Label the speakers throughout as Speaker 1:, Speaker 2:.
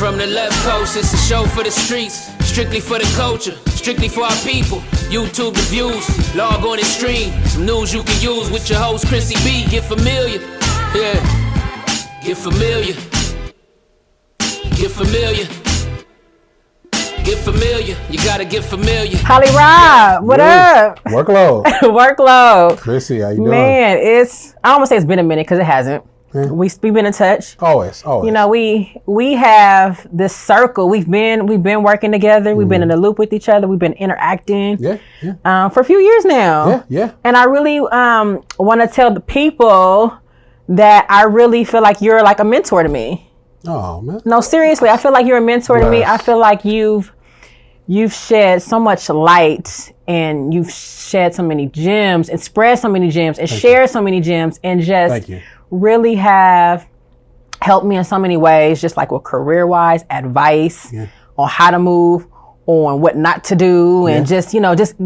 Speaker 1: From the left coast, it's a show for the streets, strictly for the culture, strictly for our people. YouTube the views, log on and stream. Some news you can use with your host Khrissy B. Get familiar, yeah. Get familiar. Get familiar. Get familiar. You gotta get familiar.
Speaker 2: Holly Rob, what up?
Speaker 3: Workload.
Speaker 2: Workload.
Speaker 3: Khrissy, how you doing?
Speaker 2: Man, I almost say it's been a minute because it hasn't. Yeah. We've been in touch.
Speaker 3: Always.
Speaker 2: You know, we have this circle. We've been working together. We've been in a loop with each other. We've been interacting. For a few years now.
Speaker 3: Yeah.
Speaker 2: And I really want to tell the people that I really feel like you're like a mentor to me.
Speaker 3: Oh man.
Speaker 2: No, seriously, I feel like you're a mentor to me. I feel like you've shed so much light and you've shed so many gems and spread so many gems and shared so many gems and just really have helped me in so many ways, just like with career-wise advice on how to move, on what not to do, and just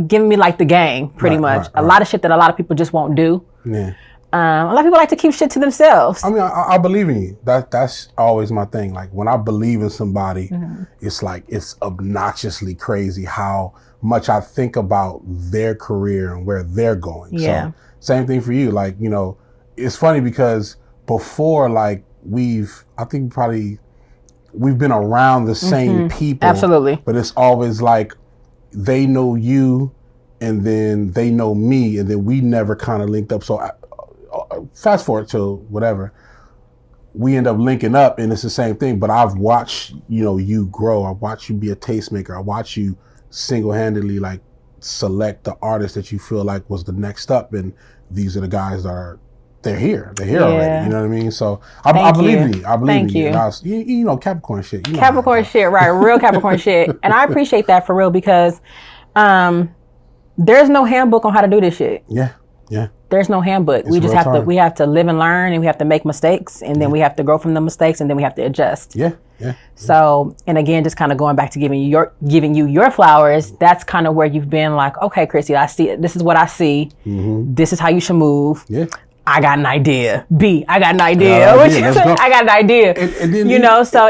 Speaker 2: giving me like the game pretty much. A lot of shit that a lot of people just won't do.
Speaker 3: Yeah.
Speaker 2: A lot of people like to keep shit to themselves.
Speaker 3: I mean, I believe in you. That's always my thing. Like when I believe in somebody, it's like it's obnoxiously crazy how much I think about their career and where they're going.
Speaker 2: Yeah.
Speaker 3: So same thing for you. Like, it's funny because before, like we've been around the same people.
Speaker 2: Absolutely.
Speaker 3: But it's always like they know you and then they know me and then we never kind of linked up. So fast forward to whatever, we end up linking up and it's the same thing. But I've watched, you grow. I watched you be a tastemaker. I watched you single-handedly like select the artist that you feel like was the next up. And these are the guys that they're here already. You know what I mean? So I believe in you. I believe in you. And you know, Capricorn shit.
Speaker 2: Capricorn shit, right? Real Capricorn shit. And I appreciate that for real because there's no handbook on how to do this shit.
Speaker 3: Yeah.
Speaker 2: There's no handbook. We just have to live and learn, and we have to make mistakes, and then we have to grow from the mistakes, and then we have to adjust.
Speaker 3: Yeah.
Speaker 2: So, and again, just kind of going back to giving you your flowers. That's kind of where you've been like, okay, Khrissy, I see it. This is what I see. This is how you should move.
Speaker 3: Yeah.
Speaker 2: I got an idea. I got an idea. I got an idea.
Speaker 3: And then
Speaker 2: so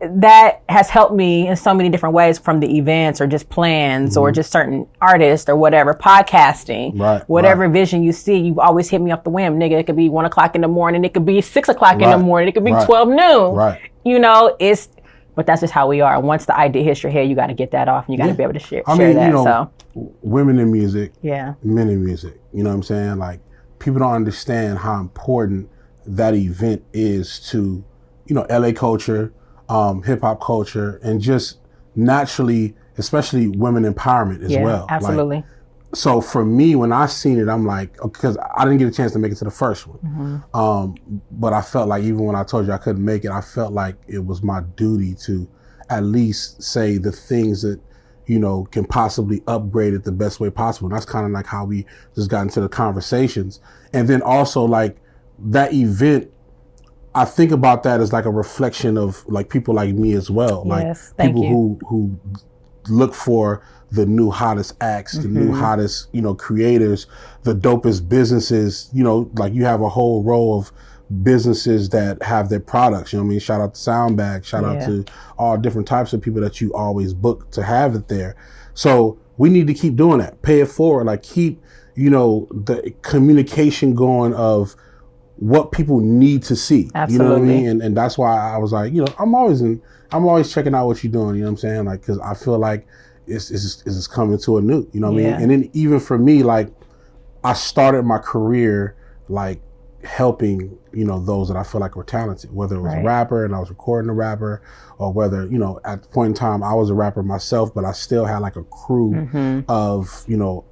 Speaker 2: that has helped me in so many different ways, from the events or just plans or just certain artists or whatever, podcasting, whatever vision you see, you always hit me off the whim. Nigga, it could be 1 o'clock in the morning. It could be 6 o'clock in the morning. It could be 12 noon.
Speaker 3: Right.
Speaker 2: But that's just how we are. Once the idea hits your head, you got to get that off and you got to be able to share that.
Speaker 3: Women in music,
Speaker 2: men
Speaker 3: in music, you know what I'm saying? Like, people don't understand how important that event is to, LA culture, hip hop culture, and just naturally, especially women empowerment as well.
Speaker 2: Absolutely.
Speaker 3: Like, so for me, when I seen it, I'm like, because I didn't get a chance to make it to the first one. But I felt like even when I told you I couldn't make it, I felt like it was my duty to at least say the things that, can possibly upgrade it the best way possible. And that's kind of like how we just got into the conversations. And then also like that event, I think about that as like a reflection of like people like me as well. Like people who look for the new hottest acts, the new hottest, creators, the dopest businesses, like you have a whole row of businesses that have their products, shout out to Soundbag, shout out to all different types of people that you always book to have it there. So we need to keep doing that, pay it forward, like keep, the communication going of what people need to see.
Speaker 2: Absolutely.
Speaker 3: You know what I mean? And that's why I was like, I'm always checking out what you're doing, you know what I'm saying? Like, cause I feel like it's coming to a new, you know what I mean? And then even for me, like I started my career, like helping, those that I feel like were talented, whether it was a rapper and I was recording a rapper, or whether, at the point in time I was a rapper myself, but I still had like a crew of,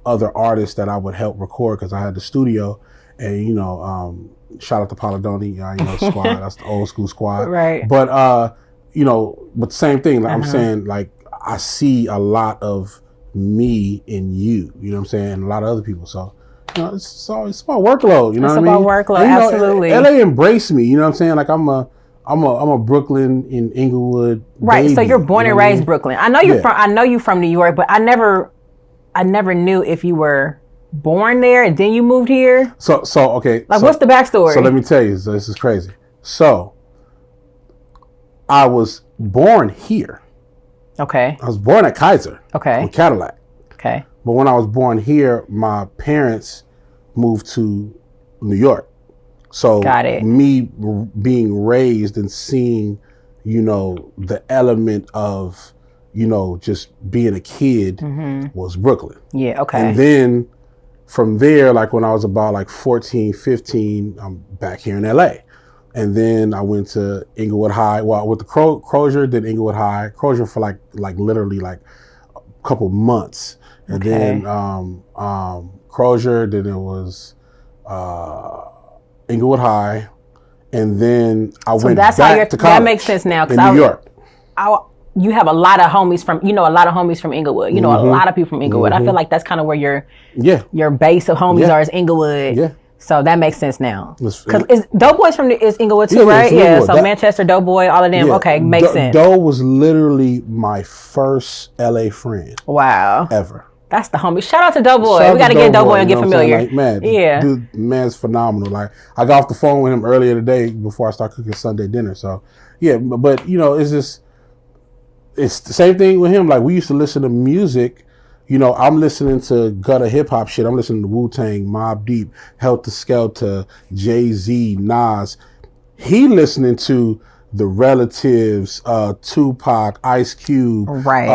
Speaker 3: other artists that I would help record because I had the studio. And, shout out to Polidoni, squad, that's the old school squad.
Speaker 2: Right.
Speaker 3: But, but same thing, like I'm saying, like I see a lot of me in you, you know what I'm saying? And a lot of other people. So, it's about workload, you know what I mean?
Speaker 2: It's about workload,
Speaker 3: and,
Speaker 2: absolutely.
Speaker 3: LA embraced me, you know what I'm saying? Like I'm a Brooklyn in Inglewood.
Speaker 2: Right.
Speaker 3: Baby,
Speaker 2: so you're born and raised Brooklyn. I know you from New York, but I never knew if you were born there and then you moved here.
Speaker 3: So okay.
Speaker 2: Like what's the backstory?
Speaker 3: So let me tell you, this is crazy. So I was born here.
Speaker 2: Okay.
Speaker 3: I was born at Kaiser.
Speaker 2: Okay.
Speaker 3: On Cadillac.
Speaker 2: Okay.
Speaker 3: But when I was born here, my parents moved to New York. So me being raised and seeing, you know, the element of, you know, just being a kid was Brooklyn.
Speaker 2: Yeah, okay.
Speaker 3: And then from there, like when I was about like 14, 15, I'm back here in LA. And then I went to Inglewood High. Well, with the Crozier, then Inglewood High. Crozier for like literally like a couple months. And then Crozier, then it was Inglewood High. And then I went back to college.
Speaker 2: That makes sense now.
Speaker 3: In New York.
Speaker 2: You have a lot of homies from Inglewood. You know, a lot of people from Inglewood. I feel like that's kind of where your base of homies are is Inglewood. Yeah. So that makes sense now. Because Doughboy's is Inglewood too, right? Yeah. So Manchester, Doughboy, all of them. Yeah. Okay, makes sense.
Speaker 3: Doe was literally my first LA friend.
Speaker 2: Wow.
Speaker 3: Ever. That's
Speaker 2: the homie. Shout out to Doughboy. We got to get Doughboy and get familiar.
Speaker 3: Like, man, dude, man's phenomenal. Like, I got off the phone with him earlier today before I start cooking Sunday dinner. So, yeah, but you know, it's the same thing with him. Like, we used to listen to music. You know, I'm listening to gutter hip hop shit. I'm listening to Wu-Tang, Mobb Deep, Helter Skelter, Jay-Z, Nas. He listening to The Relatives, Tupac, Ice Cube,
Speaker 2: right?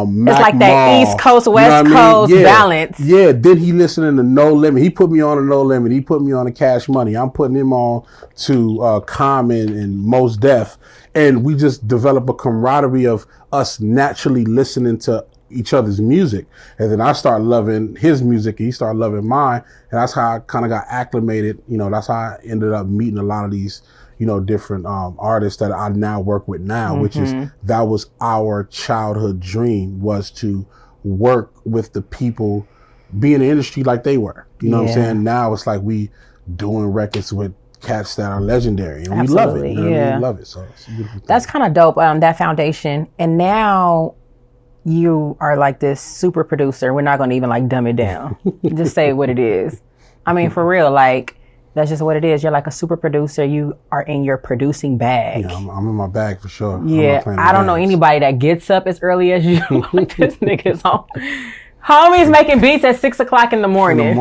Speaker 3: Mac
Speaker 2: it's like that
Speaker 3: Mall,
Speaker 2: East Coast, West Coast balance.
Speaker 3: Yeah. Then he listening to No Limit. He put me on a No Limit. He put me on a Cash Money. I'm putting him on to Common and Mos Def, and we just develop a camaraderie of us naturally listening to each other's music. And then I start loving his music and he started loving mine, and that's how I kind of got acclimated. You know, that's how I ended up meeting a lot of these, you know, different artists that I now work with now, which is, that was our childhood dream, was to work with the people, be in the industry like they were. You know what I'm saying? Now it's like we doing records with cats that are legendary, and we love it. You know what I mean? We love it. So it's a beautiful thing.
Speaker 2: That's kind of dope, that foundation. And now you are like this super producer. We're not going to even like dumb it down. Just say what it is. I mean, for real, like, that's just what it is. You're like a super producer. You are in your producing bag.
Speaker 3: Yeah, I'm in my bag for sure.
Speaker 2: Yeah, I don't know anybody that gets up as early as you. Like, this nigga's home. Homie's making beats at 6 o'clock in the morning.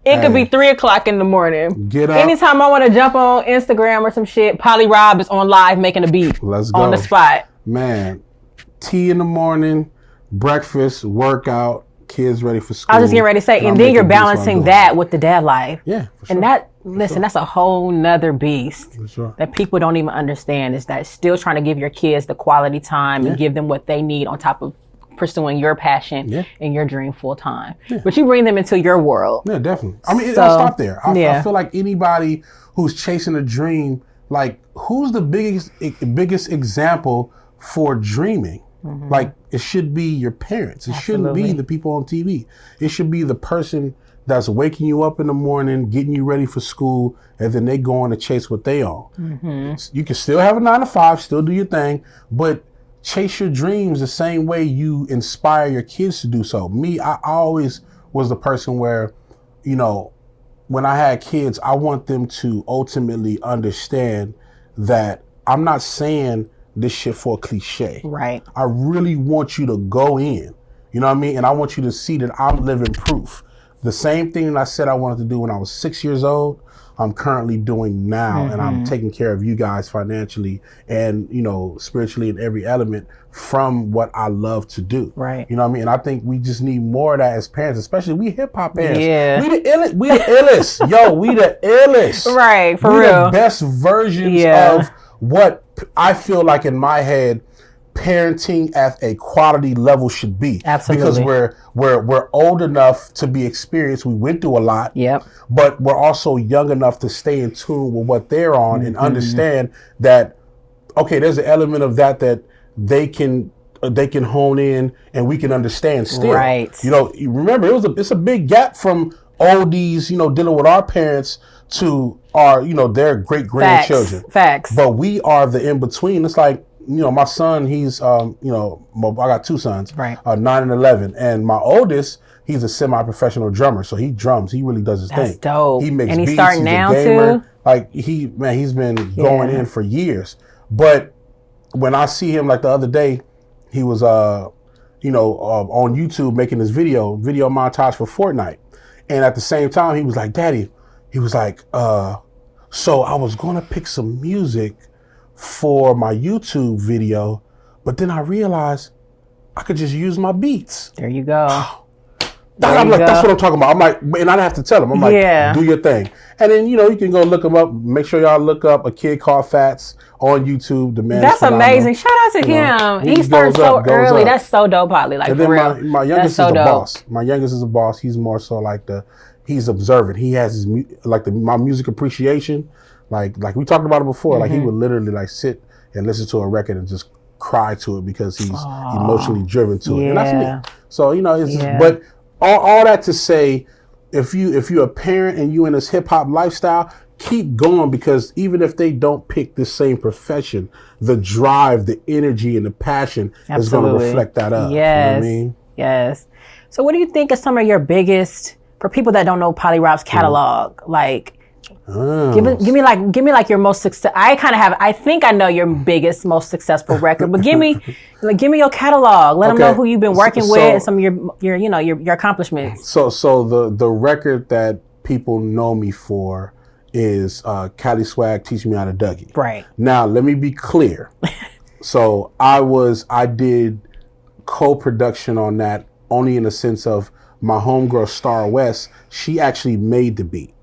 Speaker 2: It could be 3 o'clock in the morning.
Speaker 3: Get up.
Speaker 2: Anytime I want to jump on Instagram or some shit, Polly Rob is on live making a beat.
Speaker 3: Let's go.
Speaker 2: On the spot.
Speaker 3: Man, tea in the morning, breakfast, workout, kids ready for school.
Speaker 2: I was just getting ready to say, and then you're balancing that with the dad life.
Speaker 3: Yeah, for sure.
Speaker 2: And that, listen, that's a whole nother beast
Speaker 3: for sure.
Speaker 2: That people don't even understand, is that still trying to give your kids the quality time and give them what they need on top of pursuing your passion and your dream full time. Yeah. But you bring them into your world.
Speaker 3: Yeah, definitely. I mean, it don't stop there. I feel like anybody who's chasing a dream, like, who's the biggest example for dreaming? Like, it should be your parents. It shouldn't be the people on TV. It should be the person that's waking you up in the morning, getting you ready for school, and then they go on to chase what they own. You can still have a 9 to 5, still do your thing, but chase your dreams the same way you inspire your kids to do so. Me, I always was the person where, you know, when I had kids, I want them to ultimately understand that I'm not saying this shit for a cliche.
Speaker 2: Right.
Speaker 3: I really want you to go in, you know what I mean? And I want you to see that I'm living proof. The same thing that I said I wanted to do when I was 6 years old, I'm currently doing now, and I'm taking care of you guys financially and, you know, spiritually in every element from what I love to do.
Speaker 2: Right.
Speaker 3: You know what I mean? And I think we just need more of that as parents, especially we hip hop parents.
Speaker 2: Yeah.
Speaker 3: We the illest. Yo, we the illest.
Speaker 2: Right, for
Speaker 3: we
Speaker 2: real.
Speaker 3: The best versions of what I feel like in my head parenting at a quality level should be.
Speaker 2: Absolutely.
Speaker 3: Because we're old enough to be experienced. We went through a lot.
Speaker 2: Yep.
Speaker 3: But we're also young enough to stay in tune with what they're on and understand that, okay, there's an element of that they can hone in and we can understand still.
Speaker 2: Right.
Speaker 3: You know, remember it's a big gap from oldies, you know, dealing with our parents to our, you know, their great grandchildren.
Speaker 2: Facts.
Speaker 3: But we are the in between. It's like, you know, my son, he's, you know, I got 2 sons,
Speaker 2: right?
Speaker 3: 9 and 11. And my oldest, he's a semi-professional drummer. So he drums. He really does his thing.
Speaker 2: That's dope.
Speaker 3: He makes
Speaker 2: and he's
Speaker 3: beats.
Speaker 2: starting
Speaker 3: He's
Speaker 2: now
Speaker 3: a gamer.
Speaker 2: too?
Speaker 3: Like he's been going in for years. But when I see him, like the other day, he was on YouTube making this video montage for Fortnite, and at the same time he was like, Daddy, he was like, so I was gonna pick some music for my YouTube video, but then I realized I could just use my beats.
Speaker 2: There you go.
Speaker 3: I'm like, that's what I'm talking about. I'm like, and I have to tell him, I'm like, do your thing. And then, you can go look him up. Make sure y'all look up A Kid Called Fats on YouTube. The man.
Speaker 2: That's amazing. Shout out to him. He started so early. That's so dope, Holly. Like,
Speaker 3: and then
Speaker 2: for real.
Speaker 3: My youngest is a boss. My youngest is a boss. He's more so like he's observant. He has his my music appreciation. Like we talked about it before. Like he would literally like sit and listen to a record and just cry to it because he's emotionally driven to it. And that's me. So it's just, but all that to say, if you're a parent and you in this hip hop lifestyle, keep going, because even if they don't pick the same profession, the drive, the energy, and the passion is going to reflect that up.
Speaker 2: Yes.
Speaker 3: You know what I mean?
Speaker 2: Yes. So what do you think are some of your biggest, for people that don't know Polly Rob's catalog, like, give me like your most success. I think I know your biggest, most successful record, but give me your catalog. Let them know who you've been working with and some of your accomplishments.
Speaker 3: So the record that people know me for is Cali Swag Teach Me How to Dougie.
Speaker 2: Right.
Speaker 3: Now let me be clear. So I did co-production on that only in the sense of my homegirl Star West. She actually made the beat.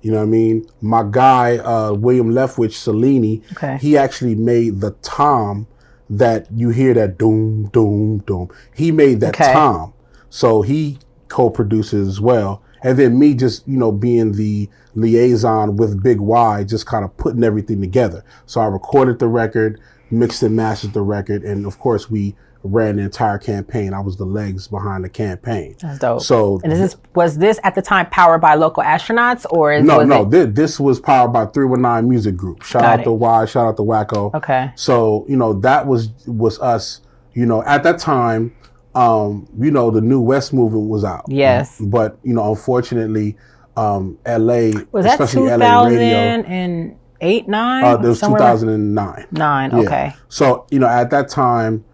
Speaker 3: You know what I mean? My guy, William Leftwich Cellini, he actually made the tom that you hear, that doom, doom, doom. He made that tom. So he co-produces as well. And then me just, being the liaison with Big Y, just kind of putting everything together. So I recorded the record, mixed and mastered the record. And of course, we ran the entire campaign. I was the legs behind the campaign.
Speaker 2: That's dope.
Speaker 3: So,
Speaker 2: and was this at the time powered by local astronauts, or
Speaker 3: this was powered by 319 Music Group. Shout out to Y, shout out to Wacko.
Speaker 2: Okay.
Speaker 3: So that was us. At that time, the New West movement was out.
Speaker 2: Yes.
Speaker 3: But unfortunately, LA,
Speaker 2: was that
Speaker 3: especially
Speaker 2: 2008,
Speaker 3: LA radio.
Speaker 2: 9?
Speaker 3: It was 2009.
Speaker 2: 9.
Speaker 3: Yeah.
Speaker 2: Okay.
Speaker 3: So at that time,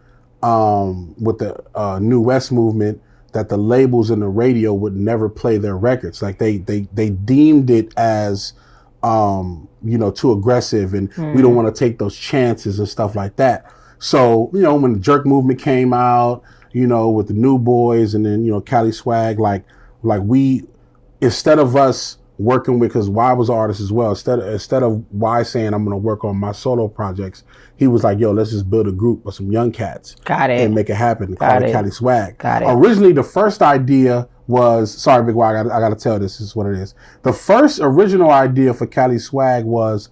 Speaker 3: with the New West movement, that the labels and the radio would never play their records. Like they deemed it as too aggressive, and we don't want to take those chances and stuff like that. So when the Jerk movement came out, with the New Boys, and then Cali Swag, like we, instead of us working with, because Y was an artist as well, instead of Y saying I'm going to work on my solo projects, he was like, yo, let's just build a group of some young cats.
Speaker 2: Got it.
Speaker 3: And make it happen. Call it Cali Swag.
Speaker 2: Got it.
Speaker 3: Originally, the first idea was, sorry, Big Y, I got to tell this is what it is. The first original idea for Cali Swag was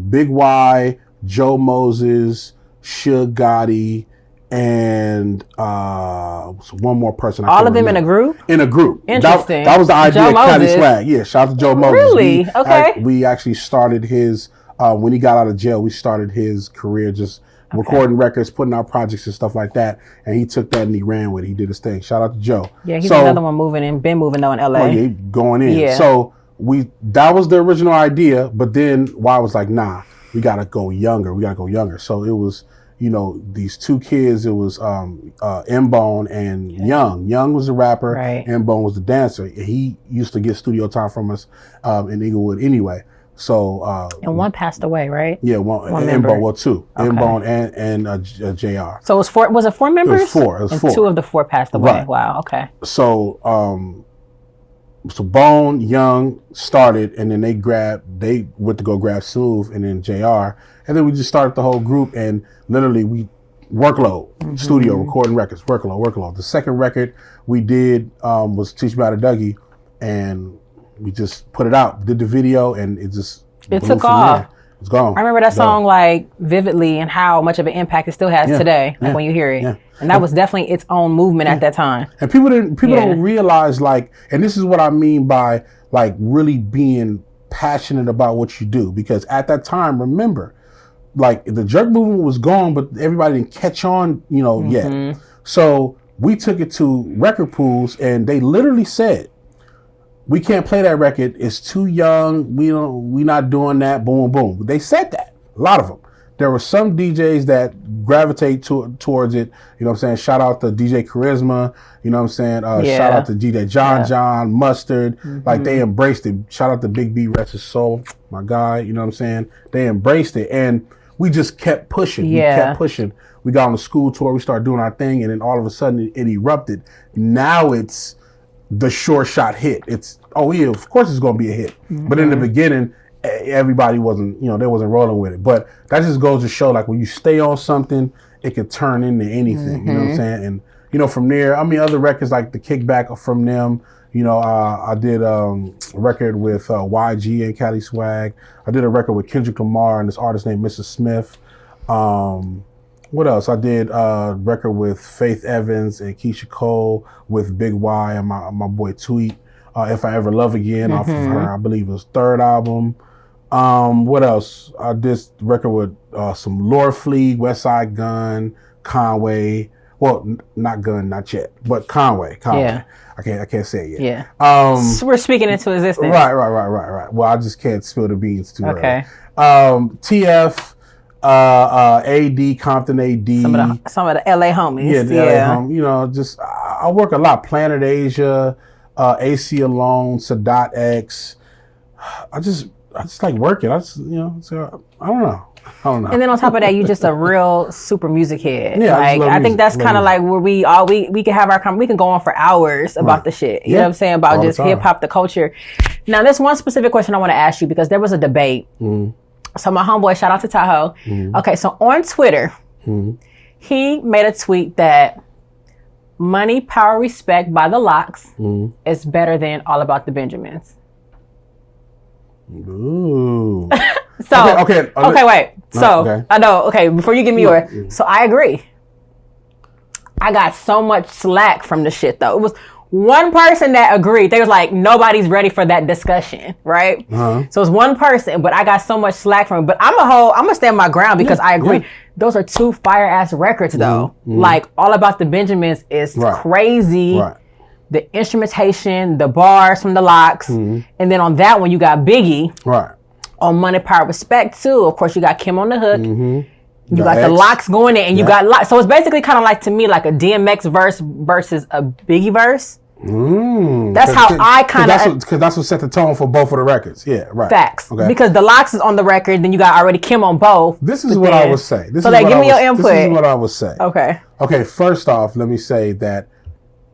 Speaker 3: Big Y, Joe Moses, Suge Gotti, and one more person.
Speaker 2: All of them in a group?
Speaker 3: In a group.
Speaker 2: Interesting.
Speaker 3: That was the idea
Speaker 2: Joe
Speaker 3: of Cali
Speaker 2: Moses.
Speaker 3: Swag. Yeah, shout out to Joe Moses.
Speaker 2: Really? Okay.
Speaker 3: We actually started his, when he got out of jail, we started his career just recording records, putting out projects and stuff like that. And he took that and he ran with it. He did his thing. Shout out to Joe.
Speaker 2: Yeah, he's another one been moving though in LA.
Speaker 3: Oh, yeah, going in.
Speaker 2: Yeah.
Speaker 3: So that was the original idea, but then Y was like, nah, we got to go younger. So it was, these two kids, it was M-Bone and Young. Young was the rapper,
Speaker 2: right.
Speaker 3: M-Bone was the dancer. He used to get studio time from us in Inglewood anyway. So
Speaker 2: and one passed away, right?
Speaker 3: Yeah, one M-Bone, well, two.
Speaker 2: Okay.
Speaker 3: M-Bone and JR.
Speaker 2: So it was four. Was it 4 members?
Speaker 3: It was four.
Speaker 2: Two of the 4 passed away.
Speaker 3: Right.
Speaker 2: Wow. Okay.
Speaker 3: So so Bone, Young started, and then they went to go grab Smooth, and then JR, and then we just started the whole group, and literally we workload, studio, recording records, workload. The second record we did was Teach Me How to Dougie, and we just put it out, did the video, and it
Speaker 2: took off.
Speaker 3: It's gone.
Speaker 2: I remember that song like vividly, and how much of an impact it still has today, when you hear it. Yeah. And that was definitely its own movement at that time.
Speaker 3: And people don't realize, like, and this is what I mean by like really being passionate about what you do, because at that time, remember, like the Jerk movement was gone, but everybody didn't catch on, yet. So we took it to record pools, and they literally said, we can't play that record. It's too young. We not doing that. Boom, boom. They said that. A lot of them. there were some DJs that gravitate towards it. You know what I'm saying? Shout out to DJ Charisma. You know what I'm saying? Shout out to DJ John, Mustard. Like, they embraced it. Shout out to Big B, Rest His Soul, my guy. You know what I'm saying? They embraced it. And we just kept pushing.
Speaker 2: Yeah.
Speaker 3: We kept pushing. We got on the school tour. We started doing our thing. And then all of a sudden it erupted. Now it's the sure shot hit. It's, oh yeah, of course it's going to be a hit. But in the beginning, everybody wasn't, they wasn't rolling with it. But that just goes to show, like, when you stay on something, it could turn into anything. You know what I'm saying? And, from there, other records like The Kickback are from them. I did a record with YG and Cali Swag. I did a record with Kendrick Lamar and this artist named Mrs. Smith. What else? I did a record with Faith Evans and Keisha Cole, with Big Y and my boy Tweet. If I Ever Love Again, off of her, I believe it was third album. What else? I did a record with some Lord Fleet, Westside Gun, Conway. Well, not Gun, not yet, but Conway. Yeah. I can't say it yet.
Speaker 2: Yeah. So we're speaking into existence.
Speaker 3: Right. Well, I just can't spill the beans too early. TF, AD, Compton AD.
Speaker 2: Some of the LA homies.
Speaker 3: Yeah, the LA homies. I work a lot. Planet Asia, AC Alone, Sadat X. I just like working. So I don't know.
Speaker 2: And then on top of that, you just a real super music head.
Speaker 3: Yeah,
Speaker 2: I think that's kind of like where we can have we can go on for hours about the shit. You know what I'm saying? About just hip hop, the culture. Now, there's one specific question I want to ask you, because there was a debate. So my homeboy, shout out to Tahoe. Okay, so on Twitter, he made a tweet that Money, Power, Respect by the Lox is better than All About the Benjamins.
Speaker 3: Ooh.
Speaker 2: So
Speaker 3: okay,
Speaker 2: wait. So I know. Okay, before you give me yours. So I agree. I got so much slack from the shit though. It was one person that agreed. They was like, nobody's ready for that discussion, right? So it's one person, but I got so much slack from it. But I'm gonna stand my ground, because I agree. Those are two fire ass records though. Like, All About the Benjamins is crazy. Right. The instrumentation, the bars from the Lox, and then on that one you got Biggie. Right. On Money, Power, Respect too. Of course, you got Kim on the hook. You got the Lox going in, and you got Lox. So it's basically kind of like, to me, like a DMX verse versus a Biggie verse. That's how I kind of,
Speaker 3: because that's what set the tone for both of the records. Yeah, right.
Speaker 2: Facts. Okay. Because the Lox is on the record, then you got already Kim on both.
Speaker 3: This is what I would say.
Speaker 2: Give me your input.
Speaker 3: This is what I would say.
Speaker 2: Okay.
Speaker 3: First off, let me say that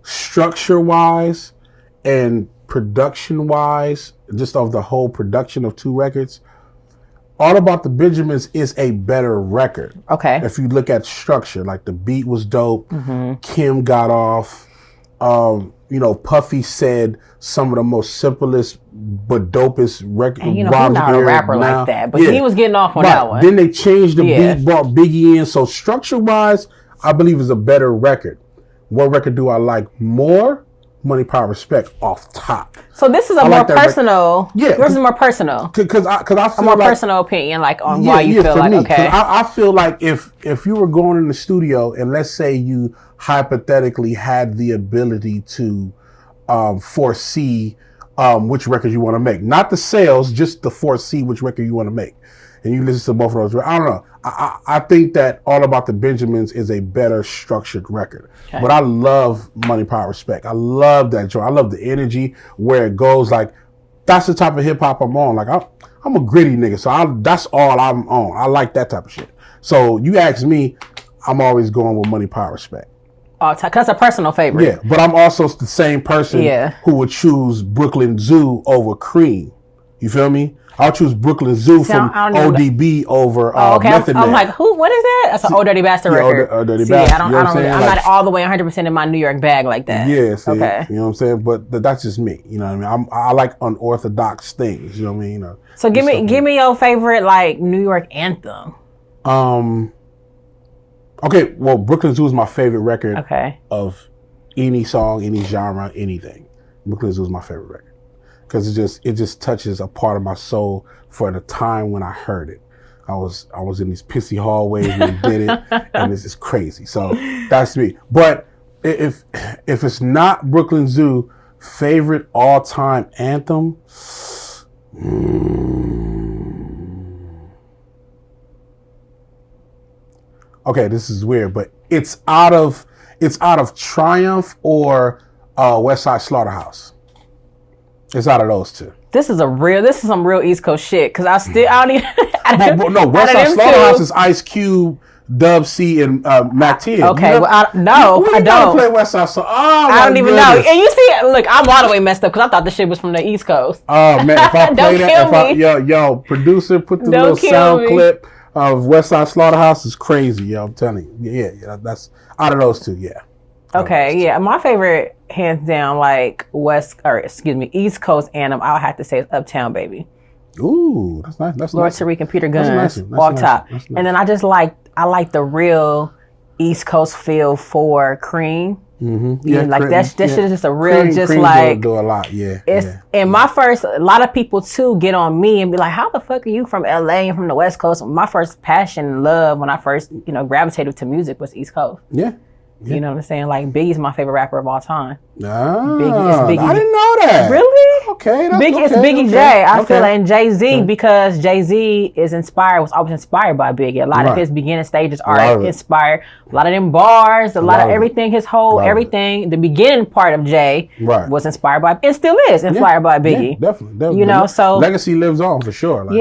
Speaker 3: structure-wise and production-wise, just of the whole production of two records, All About the Benjamins is a better record. Okay. If you look at structure, like, the beat was dope. Kim got off. Puffy said some of the most simplest but dopest record.
Speaker 2: And he's not a rapper like that, but he was getting off on that one.
Speaker 3: Then they changed the beat, brought Biggie in. So structure-wise, I believe is a better record. What record do I like more? Money, Power, Respect off top.
Speaker 2: So this is a more personal. Yours is more personal.
Speaker 3: Because I feel
Speaker 2: a more personal opinion, like, on why you feel like me. Okay.
Speaker 3: I feel like if you were going in the studio and let's say you hypothetically had the ability to foresee which record you want to make, not the sales, just to foresee which record you want to make, and you listen to both of those. I don't know. I think that All About the Benjamins is a better structured record. Okay. But I love Money, Power, Respect. I love that joint. I love the energy where it goes. Like, that's the type of hip hop I'm on. Like, I'm a gritty nigga, so that's all I'm on. I like that type of shit. So you ask me, I'm always going with Money, Power, Respect.
Speaker 2: Because that's a personal favorite.
Speaker 3: Yeah, but I'm also the same person who would choose Brooklyn Zoo over Cream. You feel me? I'll choose Brooklyn Zoo from ODB over Method Man.
Speaker 2: I'm like, who? What is that? That's an Old Dirty Bastard record.
Speaker 3: Old Dirty Bastard.
Speaker 2: I'm not all the way 100% in my New York bag like that.
Speaker 3: Yeah, see, okay. You know what I'm saying? But that's just me. You know what I mean? I like unorthodox things. You know what I mean?
Speaker 2: So give me your favorite, like, New York anthem.
Speaker 3: Okay, well, Brooklyn Zoo is my favorite record of any song, any genre, anything. Brooklyn Zoo is my favorite record. Because it just touches a part of my soul for the time when I heard it. I was in these pissy hallways when we did it, and it's just crazy. So that's me. But if it's not Brooklyn Zoo, favorite all time anthem, okay, this is weird, but it's out of Triumph or West Side Slaughterhouse. It's out of those two.
Speaker 2: This is some real East Coast shit. Cause I don't even.
Speaker 3: No, West Side Slaughterhouse is Ice Cube, Dub C, and Mac 10.
Speaker 2: Okay,
Speaker 3: well,
Speaker 2: I don't
Speaker 3: play West Side Slaughterhouse. Oh,
Speaker 2: I don't even know. And you see, look, I'm all the way messed up because I thought this shit was from the East Coast.
Speaker 3: Oh man, if I play
Speaker 2: Don't kill me.
Speaker 3: Yo, producer, put the
Speaker 2: Don't
Speaker 3: little
Speaker 2: kill
Speaker 3: sound
Speaker 2: me.
Speaker 3: clip of West Side Slaughterhouse is crazy. Yo, I'm telling you. Yeah, that's out of those two. Yeah.
Speaker 2: Okay, yeah, my favorite, hands down, like East Coast anthem, I'll have to say is Uptown Baby.
Speaker 3: Ooh, that's nice. That's
Speaker 2: Lord
Speaker 3: nice.
Speaker 2: Tariq and Peter
Speaker 3: That's
Speaker 2: Guns,
Speaker 3: nice.
Speaker 2: off top.
Speaker 3: That's nice.
Speaker 2: And then I like the real East Coast feel for Cream.
Speaker 3: Mm-hmm.
Speaker 2: Yeah, like that shit is just a real,
Speaker 3: Cream,
Speaker 2: just
Speaker 3: Cream
Speaker 2: like
Speaker 3: do a lot. Yeah.
Speaker 2: And a lot of people too get on me and be like, "How the fuck are you from LA and from the West Coast?" My first passion and love when I first gravitated to music was East Coast.
Speaker 3: Yeah.
Speaker 2: You know what I'm saying? Like Biggie's my favorite rapper of all time.
Speaker 3: Biggie. I didn't know that.
Speaker 2: Really?
Speaker 3: Okay.
Speaker 2: It's Biggie J. I feel like, and Jay-Z because Jay-Z was always inspired by Biggie. A lot of his beginning stages are inspired. A lot of them bars, a lot of everything, everything. The beginning part of Jay was inspired by, and still is inspired by Biggie.
Speaker 3: Yeah, definitely.
Speaker 2: So
Speaker 3: legacy lives on for sure.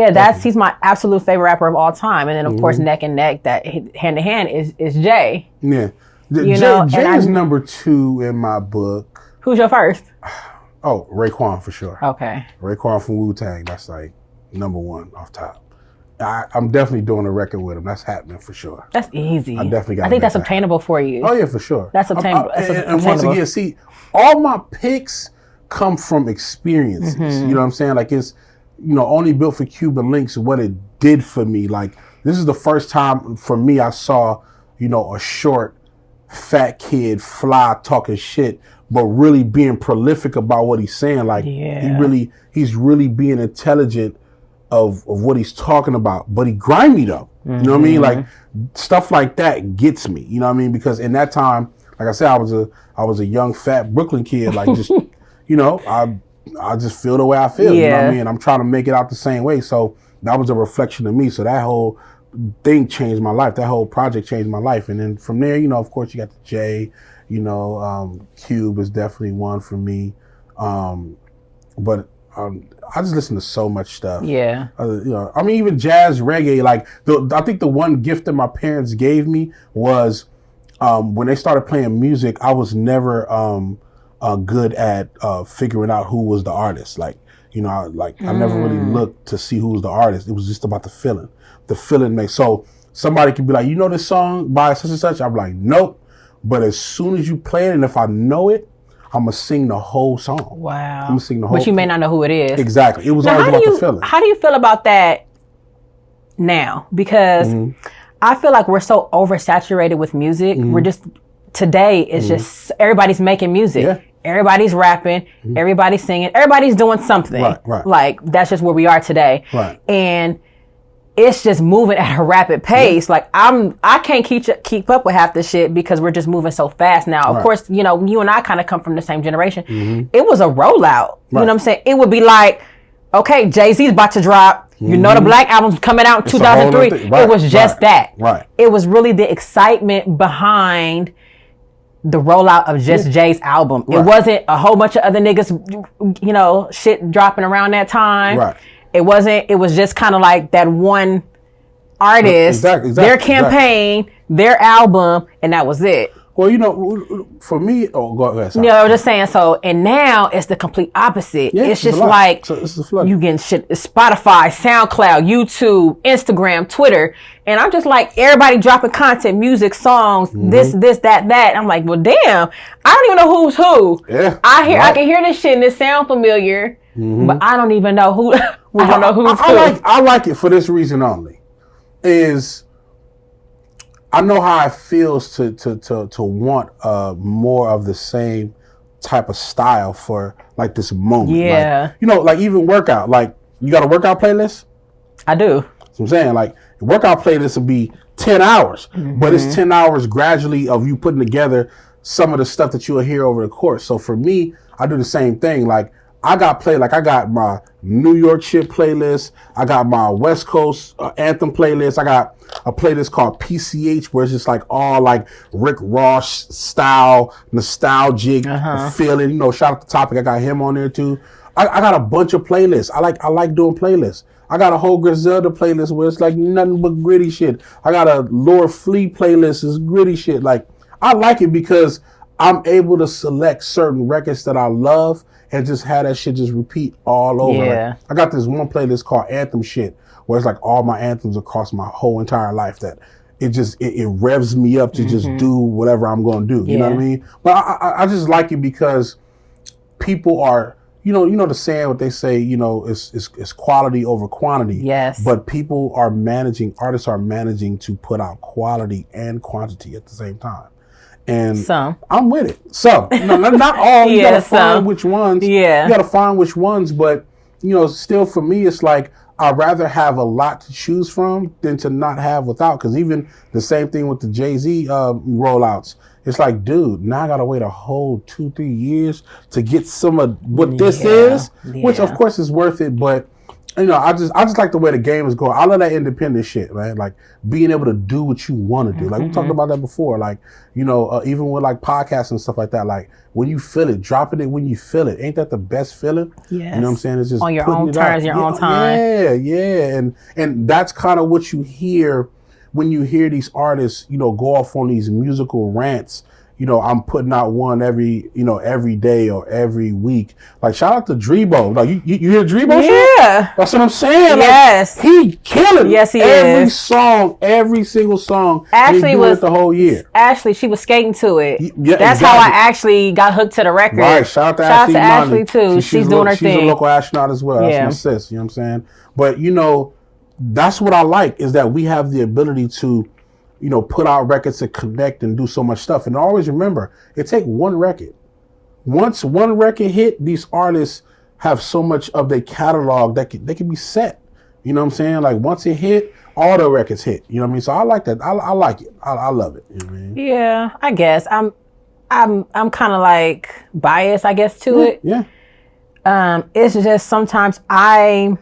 Speaker 2: He's my absolute favorite rapper of all time. And then of course, neck and neck, that hand to hand is Jay.
Speaker 3: Yeah. Jay is number 2 in my book.
Speaker 2: Who's your first?
Speaker 3: Oh, Raekwon for sure.
Speaker 2: Okay.
Speaker 3: Raekwon from Wu-Tang. That's like number 1 off top. I'm definitely doing a record with him. That's happening for sure.
Speaker 2: That's easy.
Speaker 3: I definitely got.
Speaker 2: I think that's obtainable for you.
Speaker 3: Oh yeah, for sure.
Speaker 2: That's obtainable.
Speaker 3: And once again, see, all my picks come from experiences. You know what I'm saying? Like it's, only built for Cuban Links. What it did for me. Like this is the first time for me I saw, a short, fat kid fly talking shit, but really being prolific about what he's saying. Like he's really being intelligent of what he's talking about, but he grimy though. You know what I mean? Like stuff like that gets me. You know what I mean? Because in that time, like I said, I was a young fat Brooklyn kid. Like just I just feel the way I feel. You know what I mean? I'm trying to make it out the same way. So that was a reflection of me. So that whole thing changed my life. That whole project changed my life. And then from there, of course, you got the J. Cube is definitely one for me. But I just listen to so much stuff. Yeah. Even jazz, reggae. Like I think the one gift that my parents gave me was when they started playing music. I was never good at figuring out who was the artist. Like I never really looked to see who was the artist. It was just about the feeling. The feeling makes so somebody could be like, this song by such and such. I'm like, nope. But as soon as you play it, and if I know it, I'm gonna sing the whole song. Wow. I'm gonna sing the whole.
Speaker 2: But you may not know who it is.
Speaker 3: Exactly. It was always about the feeling.
Speaker 2: How do you feel about that now? Because I feel like we're so oversaturated with music. We're just today it's just everybody's making music. Yeah. Everybody's rapping. Everybody's singing. Everybody's doing something. Right. Like that's just where we are today. Right. And it's just moving at a rapid pace. Like I can't keep up with half the shit because we're just moving so fast now. Of course, you and I kind of come from the same generation. It was a rollout. You know what I'm saying? It would be like, okay, Jay-Z's about to drop. The Black album's coming out in 2003. It was just that. Right. It was really the excitement behind the rollout of just Jay's album. It wasn't a whole bunch of other niggas, shit dropping around that time. Right. It was just kind of like that one artist, their campaign, their album, and that was it.
Speaker 3: Well, for me, go ahead. Sorry.
Speaker 2: I was just saying, and now it's the complete opposite. Yeah, it's just like, you getting shit, Spotify, SoundCloud, YouTube, Instagram, Twitter, and I'm just like, everybody dropping content, music, songs, this, that. I'm like, well, damn, I don't even know who's who. Yeah. I can hear this shit and it sound familiar, but I don't even know who. I don't know who's who.
Speaker 3: I like it for this reason only. I know how it feels to want more of the same type of style for like this moment. Yeah. Like, like even workout. Like you got a workout playlist?
Speaker 2: I do.
Speaker 3: That's what I'm saying. Like the workout playlist will be 10 hours, but it's 10 hours gradually of you putting together some of the stuff that you'll hear over the course. So for me, I do the same thing. Like I got my New York shit playlist. I got my West Coast Anthem playlist. I got a playlist called PCH where it's just like all like Rick Ross style, nostalgic feeling. You know, shout out to Topic. I got him on there too. I got a bunch of playlists. I like doing playlists. I got a whole Griselda playlist where it's like nothing but gritty shit. I got a Laura Flea playlist. It's gritty shit. Like, I like it because I'm able to select certain records that I love and just have that shit just repeat all over.
Speaker 2: Yeah.
Speaker 3: Like, I got this one playlist called Anthem shit, where it's like all my anthems across my whole entire life that it revs me up to just do whatever I'm going to do. You know what I mean? But I just like it because people are, you know the saying, what they say, you know, it's quality over quantity.
Speaker 2: Yes.
Speaker 3: But artists are managing to put out quality and quantity at the same time. And I'm with it. Some, not all. You gotta find which ones. Yeah. You gotta find which ones. But still for me, it's like I'd rather have a lot to choose from than to not have without. Because even the same thing with the Jay-Z rollouts. It's like, dude, now I gotta wait a whole 2-3 years to get some of what this is, which of course is worth it. But I just like the way the game is going. I love that independent shit, man. Like being able to do what you want to do. Like we talked about that before. Like, even with like podcasts and stuff like that, like when you feel it, dropping it when you feel it. Ain't that the best feeling?
Speaker 2: Yes.
Speaker 3: You know what I'm saying? It's just
Speaker 2: on your own terms, your own time.
Speaker 3: Yeah. And that's kind of what you hear when you hear these artists, go off on these musical rants. I'm putting out one every day or every week. Like, shout out to Drebo. Like, you hear Drebo shit? Yeah. That's what I'm saying.
Speaker 2: Yes.
Speaker 3: Like, he killing it.
Speaker 2: Yes, he
Speaker 3: every
Speaker 2: is.
Speaker 3: Song, every single song.
Speaker 2: Ashley was
Speaker 3: the whole year.
Speaker 2: Ashley, she was skating to it.
Speaker 3: Yeah,
Speaker 2: that's
Speaker 3: exactly.
Speaker 2: how I actually got hooked to the record.
Speaker 3: Right. Shout out to
Speaker 2: Ashley too. She's doing her thing.
Speaker 3: She's a local astronaut as well. That's my sis. You know what I'm saying? But, that's what I like, is that we have the ability to put out records to connect and do so much stuff. And always remember, it takes one record. Once one record hit, these artists have so much of their catalog that they can be set. You know what I'm saying? Like once it hit, all the records hit. You know what I mean? So I like that. I like it. I love it. You know what I mean?
Speaker 2: Yeah, I guess I'm kind of like biased, I guess, to it.
Speaker 3: Yeah.
Speaker 2: It's just sometimes I'm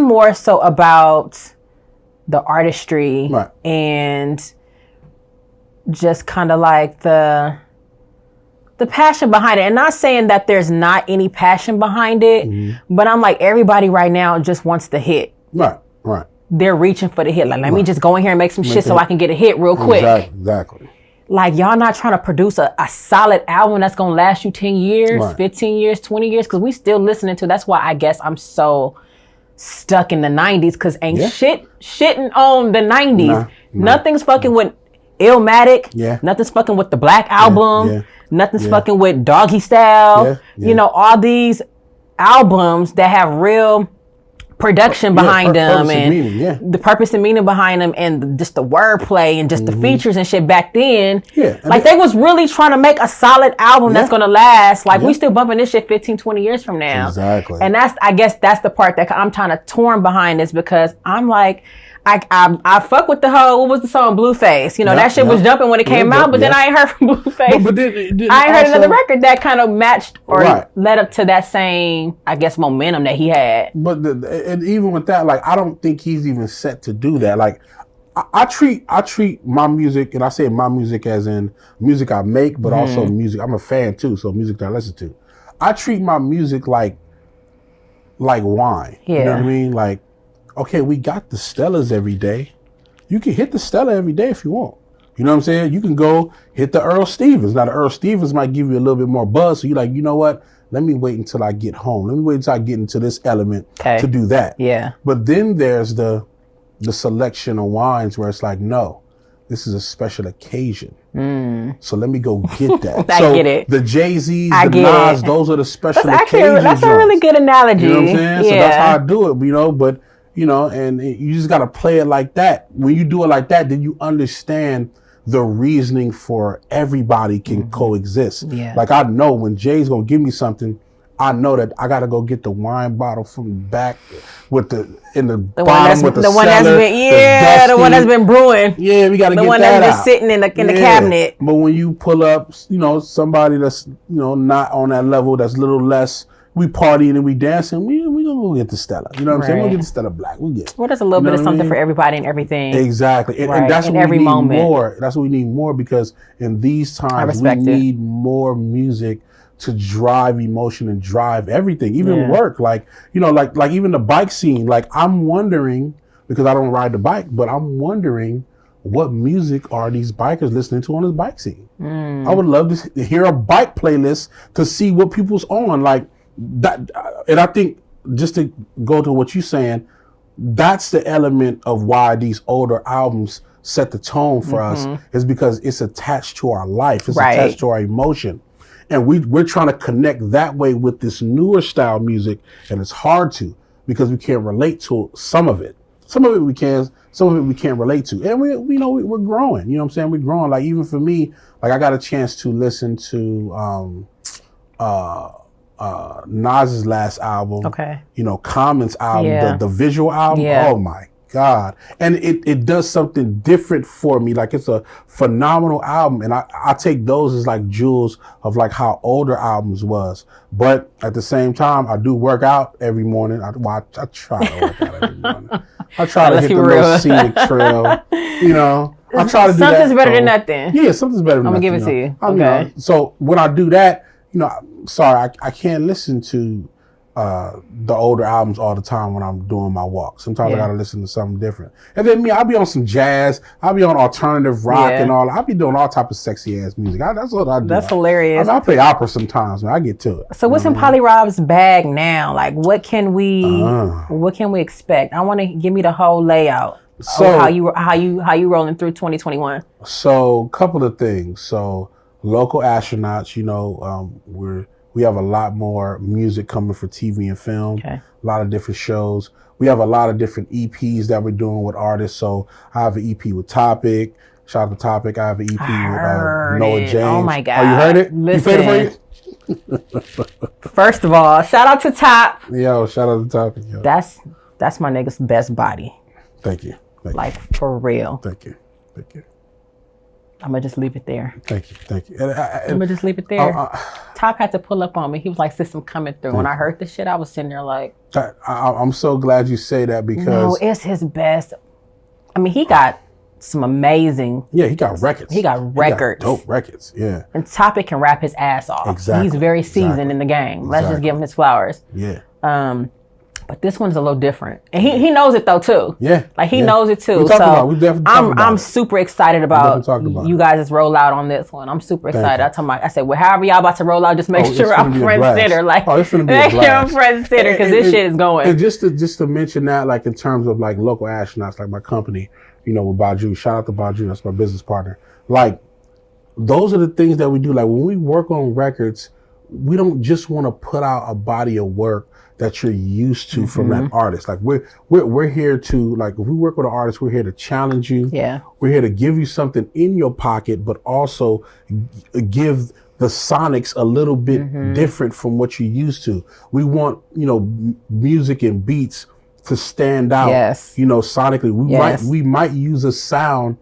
Speaker 2: more so about the artistry and just kind of like the passion behind it. And not saying that there's not any passion behind it, but I'm like, everybody right now just wants the hit.
Speaker 3: Right.
Speaker 2: They're reaching for the hit. Like, let me just go in here and make some shit so I can get a hit real quick.
Speaker 3: Exactly.
Speaker 2: Like, y'all not trying to produce a solid album that's going to last you 10 years, 15 years, 20 years. Because we still listening to, that's why I guess I'm so stuck in the 90s, because ain't shitting on the 90s. Nothing's fucking with Illmatic.
Speaker 3: Yeah.
Speaker 2: Nothing's fucking with the Black Album.
Speaker 3: Yeah.
Speaker 2: Nothing's fucking with Doggy Style.
Speaker 3: Yeah.
Speaker 2: All these albums that have real production behind them and the purpose and meaning behind them and just the wordplay and just the features and shit back then.
Speaker 3: Yeah.
Speaker 2: Like they was really trying to make a solid album that's going to last. Like we still bumping this shit 15, 20 years from now.
Speaker 3: Exactly.
Speaker 2: And I guess that's the part that I'm kind of torn behind this, because I'm like, I fuck with the whole, what was the song, Blueface? That shit was jumping when it came out, but then I ain't heard from Blueface.
Speaker 3: But
Speaker 2: I ain't heard another record that kind of matched or led up to that same, I guess, momentum that he had.
Speaker 3: But and even with that, like, I don't think he's even set to do that. Like, I treat my music, and I say my music as in music I make, but also music. I'm a fan too, so music that I listen to. I treat my music like wine.
Speaker 2: Yeah.
Speaker 3: You know what I mean? Like, okay, we got the Stellas every day. You can hit the Stella every day if you want. You know what I'm saying? You can go hit the Earl Stevens. Now, the Earl Stevens might give you a little bit more buzz. So you're like, you know what? Let me wait until I get home. Let me wait until I get into this element to do that.
Speaker 2: Yeah.
Speaker 3: But then there's the selection of wines where it's like, no, this is a special occasion. So let me go get that.
Speaker 2: I get it.
Speaker 3: The Jay-Z's, the Nas, those are the special occasions.
Speaker 2: That's a really good analogy.
Speaker 3: You know what I'm saying? Yeah. So that's how I do it, but and you just got to play it like that. When you do it like that, then you understand the reasoning for everybody can coexist.
Speaker 2: Yeah.
Speaker 3: Like, I know when Jay's going to give me something, I know that I got to go get the wine bottle from the back with the bottom with the cellar,
Speaker 2: the one that's been brewing.
Speaker 3: Yeah, we got to get that out.
Speaker 2: The one that's been sitting in the cabinet.
Speaker 3: But when you pull up, somebody that's, not on that level, that's a little less, we partying and we dancing, we gonna go get the Stella. You know what I'm saying? We'll get the Stella Black. We get.
Speaker 2: Well, there's a little bit of something for everybody and everything.
Speaker 3: Exactly, and that's what we need more. That's what we need more, because in these times we need more music to drive emotion and drive everything, even work. Like, you know, like even the bike scene. Like, I'm wondering, because I don't ride the bike, but I'm wondering what music are these bikers listening to on this bike scene. I would love to hear a bike playlist to see what people's on. Like that, and I think, just to go to what you're saying, that's the element of why these older albums set the tone for us, is because it's attached to our life. It's attached to our emotion. And we're trying to connect that way with this newer style music, and it's hard to, because we can't relate to some of it. Some of it we can, some of it we can't relate to. And we know we're growing, you know what I'm saying? We're growing. Like, even for me, like, I got a chance to listen to Nas's last album. Okay. You know, Common's album, the visual album. Yeah. Oh my God. And it does something different for me. Like, it's a phenomenal album. And I take those as like jewels of like how older albums was. But at the same time, I do work out every morning. I try to work out every morning. I try to hit the little scenic trail. You know, I try to do that.
Speaker 2: Something's better than nothing.
Speaker 3: Yeah, something's better than nothing.
Speaker 2: I'm going to give it to you.
Speaker 3: Okay. You know, so when I do that, you know, sorry, I can't listen to the older albums all the time when I'm doing my walk. Sometimes I gotta listen to something different. And then I'll be on some jazz, I'll be on alternative rock and all. I'll be doing all type of sexy ass music. That's what I do.
Speaker 2: That's hilarious.
Speaker 3: I play opera sometimes, man. I get to it.
Speaker 2: So what's in Polly Rob's bag now? Like, what can we expect? I want to give me the whole layout. So how you rolling through 2021? So
Speaker 3: a couple of things. So local astronauts, you know, we have a lot more music coming for TV and film, a lot of different shows. We have a lot of different EPs that we're doing with artists. So I have an EP with Topic. Shout out to Topic. I have an EP with Noah James. Oh my God. Oh, you heard it?
Speaker 2: Listen.
Speaker 3: You played it for you?
Speaker 2: First of all, shout out to Top.
Speaker 3: Yo, shout out to Topic. Yo.
Speaker 2: That's my nigga's best body.
Speaker 3: Thank you.
Speaker 2: Like, for real.
Speaker 3: Thank you.
Speaker 2: I'm going to just leave it there.
Speaker 3: Thank you.
Speaker 2: I'm going to just leave it there. Top had to pull up on me. He was like, "System coming through." When I heard this shit, I was sitting there like...
Speaker 3: I'm so glad you say that, because...
Speaker 2: No, it's his best. I mean, he got some amazing...
Speaker 3: Yeah, he got records.
Speaker 2: He got records.
Speaker 3: Dope records, yeah.
Speaker 2: And Topic can rap his ass off.
Speaker 3: Exactly.
Speaker 2: He's very seasoned in the game. Let's just give him his flowers.
Speaker 3: Yeah.
Speaker 2: But this one's a little different, and he knows it though too.
Speaker 3: Yeah,
Speaker 2: like he knows it too. I'm super excited about you guys' rollout on this one. I'm super excited. I said, well, however y'all about to roll out, just make sure I'm front and center. Like, make sure I'm front and center, because this shit is going.
Speaker 3: And just to mention that, like, in terms of like local astronauts, like my company, you know, with Baju. Shout out to Baju. That's my business partner. Like, those are the things that we do. Like, when we work on records, we don't just want to put out a body of work that you're used to from that artist. Like, we're here to, like, if we work with an artist, we're here to challenge you. Yeah. We're here to give you something in your pocket, but also give the sonics a little bit different from what you're used to. We want, you know, music and beats to stand out. Yes. You know, sonically. We might use a sound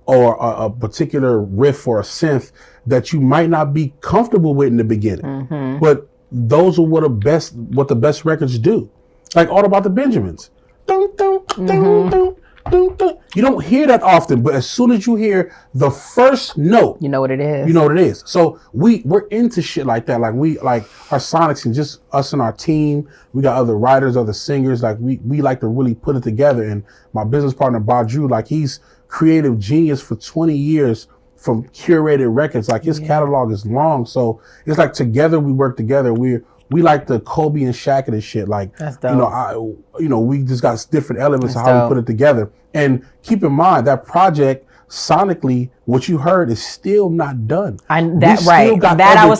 Speaker 3: or a particular riff or a synth that you might not be comfortable with in the beginning. But those are what the best records do. Like All About the Benjamins. Dun, dun, dun, dun, dun, dun. You don't hear that often, but as soon as you hear the first note,
Speaker 2: you know what it is.
Speaker 3: You know what it is. So we're into shit like that. Like, we like our sonics, and just us and our team. We got other writers, other singers. Like, we like to really put it together. And my business partner Baju, like, he's creative genius for 20 years. From curated records, like, his catalog is long, so it's like together we work together. We like the Kobe and Shaq and shit. Like, that's dope. We just got different elements of how we put it together. And keep in mind that project sonically, what you heard is still not done.
Speaker 2: I was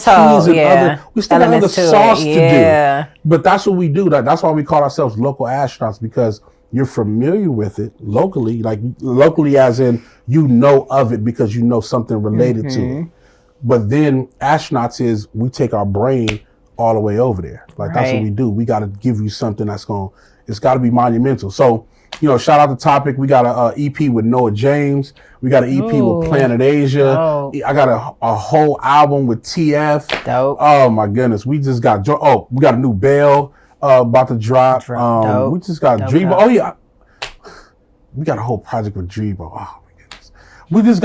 Speaker 2: told.
Speaker 3: We still got other sauce to do. But that's what we do. That's why we call ourselves local astronauts, because you're familiar with it locally, like locally as in you know of it because you know something related to it. But then astronauts is we take our brain all the way over there. Like, that's what we do. We got to give you something it's got to be monumental. So shout out to Topic. We got a EP with Noah James. We got an EP with Planet Asia.
Speaker 2: Dope.
Speaker 3: I got a whole album with TF.
Speaker 2: Dope.
Speaker 3: Oh my goodness. We just got we got a new Bell about to drop.
Speaker 2: Dope.
Speaker 3: We just got Dreebo.
Speaker 2: Dope.
Speaker 3: Oh yeah. We got a whole project with Dreebo. Oh my goodness. These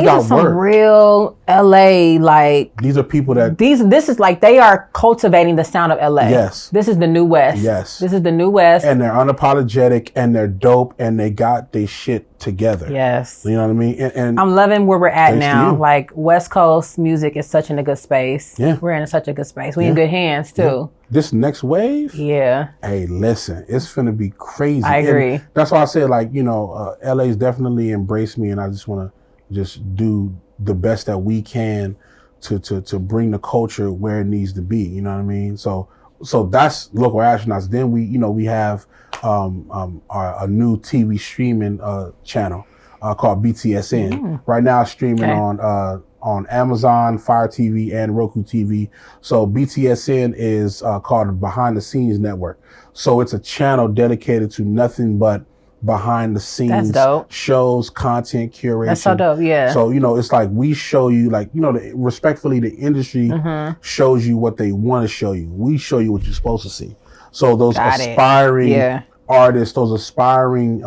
Speaker 3: are some
Speaker 2: real LA, like,
Speaker 3: these are people that
Speaker 2: this is like, they are cultivating the sound of LA.
Speaker 3: Yes.
Speaker 2: This is the new West.
Speaker 3: Yes.
Speaker 2: This is the new West.
Speaker 3: And they're unapologetic and they're dope and they got their shit together.
Speaker 2: Yes.
Speaker 3: You know what I mean? And
Speaker 2: I'm loving where we're at now.
Speaker 3: you.
Speaker 2: Like, West Coast music is such in a good space.
Speaker 3: Yeah.
Speaker 2: We're in such a good space. We in good hands too.
Speaker 3: Yeah. This next wave,
Speaker 2: Yeah.
Speaker 3: hey, listen, it's finna be crazy.
Speaker 2: I agree.
Speaker 3: And that's why I said, like, LA's definitely embraced me, and I just want to just do the best that we can to bring the culture where it needs to be. You know what I mean? So that's Local Astronauts. Then we have a new TV streaming channel called Btsn. Right now, it's streaming on Amazon, Fire TV, and Roku TV. So Btsn is called the Behind the Scenes Network. So it's a channel dedicated to nothing but behind the scenes shows, content, curation.
Speaker 2: That's so dope, yeah.
Speaker 3: So, it's like we show you, like, respectfully, the industry shows you what they want to show you. We show you what you're supposed to see. So those aspiring artists, those aspiring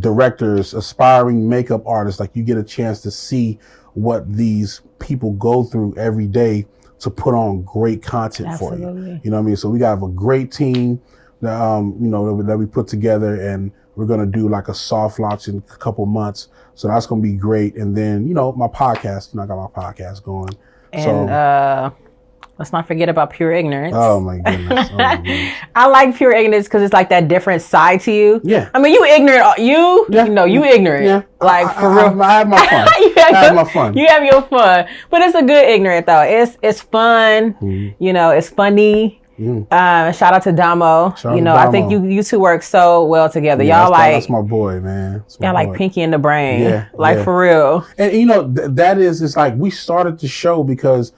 Speaker 3: directors, aspiring makeup artists, like, you get a chance to see what these people go through every day to put on great content for you. You know what I mean? So we got a great team that, that we put together, and we're going to do like a soft launch in a couple months. So that's going to be great. And then, my podcast, I got my podcast going.
Speaker 2: And, let's not forget about Pure Ignorance.
Speaker 3: Oh my goodness.
Speaker 2: I like Pure Ignorance because it's like that different side to you.
Speaker 3: Yeah.
Speaker 2: I mean, you ignorant. You ignorant.
Speaker 3: Yeah.
Speaker 2: Like, for real.
Speaker 3: I have my fun. I have my fun.
Speaker 2: You have your fun. But it's a good ignorant, though. It's fun. It's funny. Shout out to Damo. I think you two work so well together.
Speaker 3: Yeah,
Speaker 2: that's
Speaker 3: my boy, man.
Speaker 2: Y'all like Pinky in the Brain.
Speaker 3: Yeah.
Speaker 2: For real.
Speaker 3: And it's like we started the show because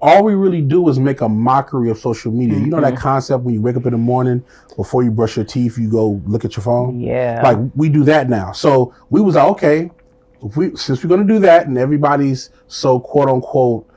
Speaker 3: all we really do is make a mockery of social media. You know that concept when you wake up in the morning, before you brush your teeth, you go look at your phone?
Speaker 2: Yeah.
Speaker 3: Like, we do that now. So we was like, okay, since we're going to do that and everybody's so quote unquote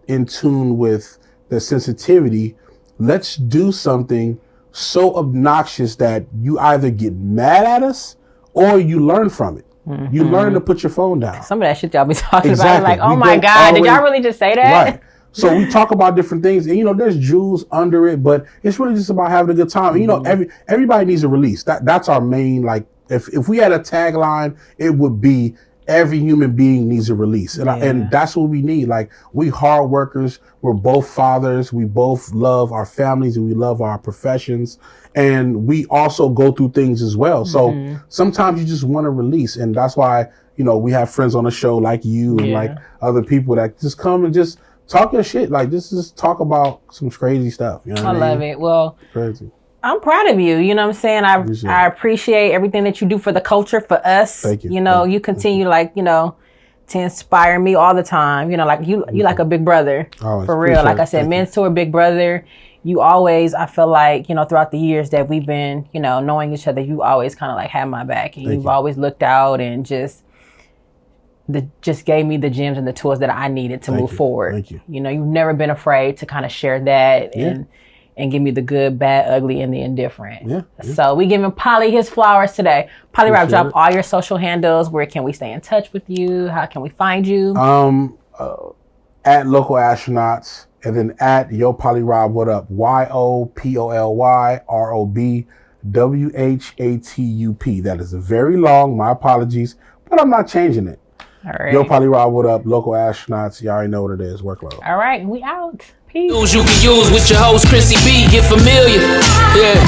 Speaker 3: in tune with their sensitivity, let's do something so obnoxious that you either get mad at us or you learn from it. You learn to put your phone down.
Speaker 2: Some of that shit y'all be talking
Speaker 3: Exactly.
Speaker 2: about, like, oh my God, did y'all really just say that?
Speaker 3: Right. So we talk about different things, and there's jewels under it, but it's really just about having a good time. And, everybody needs a release. That's our main, like, if we had a tagline, it would be every human being needs a release. And that's what we need. Like, we hard workers, we're both fathers, we both love our families and we love our professions. And we also go through things as well. So sometimes you just want to release. And that's why, we have friends on the show like you and like other people that just come and just talk your shit. Like, just talk about some crazy stuff. You know what I mean?
Speaker 2: Love it. Well,
Speaker 3: crazy.
Speaker 2: I'm proud of you. You know what I'm saying? I appreciate everything that you do for the culture, for us.
Speaker 3: Thank you.
Speaker 2: You continue to inspire me all the time. Like you like a big brother.
Speaker 3: Always.
Speaker 2: For real. Like I said, mentor, big brother. You always, I feel like, throughout the years that we've been, knowing each other, you always kind of like had my back, and you've always looked out and just gave me the gems and the tools that I needed to move forward.
Speaker 3: Thank you.
Speaker 2: You've never been afraid to kind of share that and give me the good, bad, ugly, and the indifferent. Yeah. So we giving Polly his flowers today. Polly Rob, drop all your social handles. Where can we stay in touch with you? How can we find you?
Speaker 3: At Local Astronauts, and then at Yo Polly Rob What Up, YOPOLYROBWHATUP. That is very long. My apologies, but I'm not changing it.
Speaker 2: All right.
Speaker 3: Yo Polly Rob What Up, Local Astronauts. You already know what it is. Workload.
Speaker 2: All right, we out. Peace.
Speaker 1: You can use with your host Khrissy B. Get familiar. Yeah.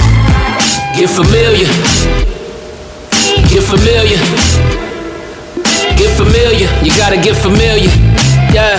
Speaker 1: Get familiar. Get familiar. Get familiar. You gotta get familiar. Yeah.